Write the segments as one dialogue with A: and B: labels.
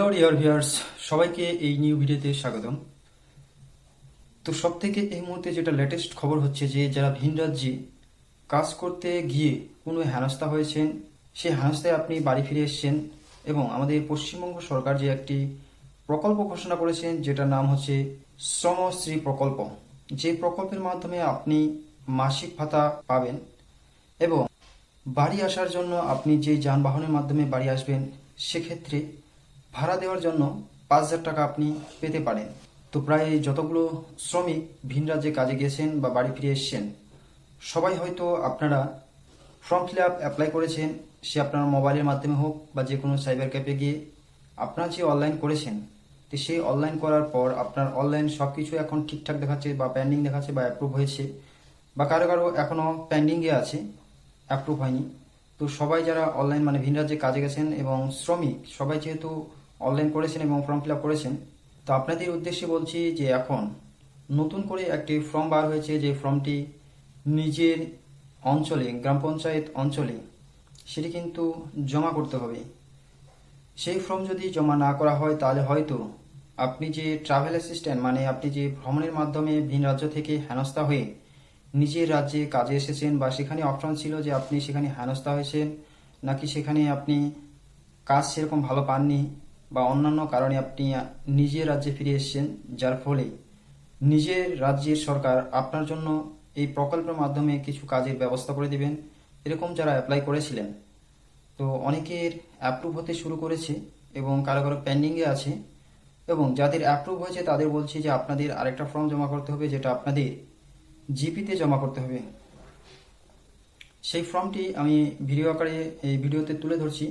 A: Hello dear viewers, সবাইকে এই new ভিডিওতে স্বাগতম। তো সব থেকে এই মুহূর্তে যেটা লেটেস্ট খবর হচ্ছে যে যারা ভিন রাজ্যে কাজ করতে গিয়ে কোনো হেনস্থা হয়েছেন, সেই হেনস্থায় আপনি বাড়ি ফিরে এসেছেন এবং আমাদের পশ্চিমবঙ্গ সরকার যে একটি প্রকল্প ঘোষণা করেছেন যেটার নাম হচ্ছে শ্রমশ্রী প্রকল্প। যে প্রকল্পের মাধ্যমে আপনি মাসিক ভাতা পাবেন এবং বাড়ি আসার জন্য আপনি যে যানবাহনের মাধ্যমে বাড়ি আসবেন সেক্ষেত্রে ভাড়া দেওয়ার জন্য 5,000 টাকা আপনি পেতে পারেন। তো প্রায় যতগুলো শ্রমিক ভিন রাজ্যে কাজে গেছেন বা বাড়ি ফিরে এসেছেন, সবাই হয়তো আপনারা ফর্ম ফিল আপ অ্যাপ্লাই করেছেন, সে আপনার মোবাইলের মাধ্যমে হোক বা যে কোনো সাইবার ক্যাফে গিয়ে আপনারা যে অনলাইন করেছেন, তো সেই অনলাইন করার পর আপনার অনলাইন সব কিছু এখন ঠিকঠাক দেখাচ্ছে বা পেন্ডিং দেখাচ্ছে বা অ্যাপ্রুভ হয়েছে, বা কারো কারো এখনও পেন্ডিংয়ে আছে, অ্যাপ্রুভ হয়নি। তো সবাই যারা অনলাইন মানে ভিন রাজ্যে কাজে গেছেন এবং শ্রমিক সবাই যেহেতু অনলাইন করেছেন এবং ফর্ম ফিল আপ করেছেন, তো আপনাদের উদ্দেশ্যে বলছি যে এখন নতুন করে একটি ফর্ম বার হয়েছে, যে ফর্মটি নিজের অঞ্চলে গ্রাম পঞ্চায়েত অঞ্চলে সেটি কিন্তু জমা করতে হবে। সেই ফর্ম যদি জমা না করা হয় তাহলে হয়তো আপনি যে ট্রাভেল অ্যাসিস্ট্যান্ট মানে আপনি যে ভ্রমণের মাধ্যমে ভিন রাজ্য থেকে হেনস্থা হয়ে নিজের রাজ্যে কাজে এসেছেন, বা সেখানে অপশন ছিল যে আপনি সেখানে হেনস্থা হয়েছেন নাকি সেখানে আপনি কাজ সেরকম ভালো পাননি বা অন্যান্য কারণে আপনি নিজের রাজ্যে ফিরে এসেছেন, যার ফলে নিজের রাজ্যের সরকার আপনার জন্য এই প্রকল্পের মাধ্যমে কিছু কাজের ব্যবস্থা করে দিবেন, এরকম যারা অ্যাপ্লাই করেছিলেন, তো অনেকের অ্যাপ্রুভ হতে শুরু করেছে এবং কারো কারো পেন্ডিংয়ে আছে। এবং যাদের অ্যাপ্রুভ হয়েছে তাদের বলছি যে আপনাদের আরেকটা ফর্ম জমা করতে হবে, যেটা আপনাদের জিপিতে জমা করতে হবে। সেই ফর্মটি আমি ভিডিও আকারে এই ভিডিওতে তুলে ধরছি,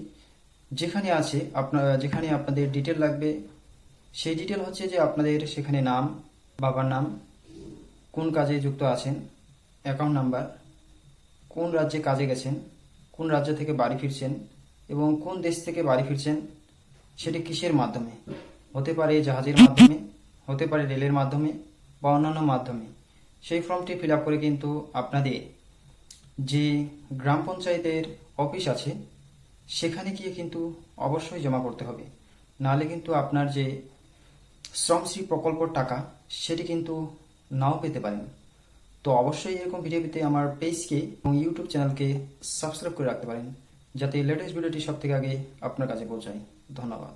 A: যেখানে আছে যেখানে আপনাদের ডিটেল লাগবে। সেই ডিটেল হচ্ছে যে আপনাদের সেখানে নাম, বাবার নাম, কোন কাজে যুক্ত আছেন, অ্যাকাউন্ট নাম্বার, কোন রাজ্যে কাজে গেছেন, কোন রাজ্য থেকে বাড়ি ফিরছেন এবং কোন দেশ থেকে বাড়ি ফিরছেন, সেটি কিসের মাধ্যমে, হতে পারে জাহাজের মাধ্যমে, হতে পারে রেলের মাধ্যমে বা অন্যান্য মাধ্যমে। সেই ফর্মটি ফিল আপ করে কিন্তু আপনাদের যে গ্রাম পঞ্চায়েতের অফিস আছে সেখানে গিয়ে কিন্তু অবশ্যই জমা করতে হবে, নাহলে কিন্তু আপনার যে শ্রমশ্রী প্রকল্পর টাকা সেটি কিন্তু নাও পেতে পারেন। তো অবশ্যই এরকম ভিডিও পেতে আমার পেজকে এবং ইউটিউব চ্যানেলকে সাবস্ক্রাইব করে রাখতে পারেন, যাতে লেটেস্ট ভিডিওটি সব থেকে আগে আপনার কাছে পৌঁছায়। ধন্যবাদ।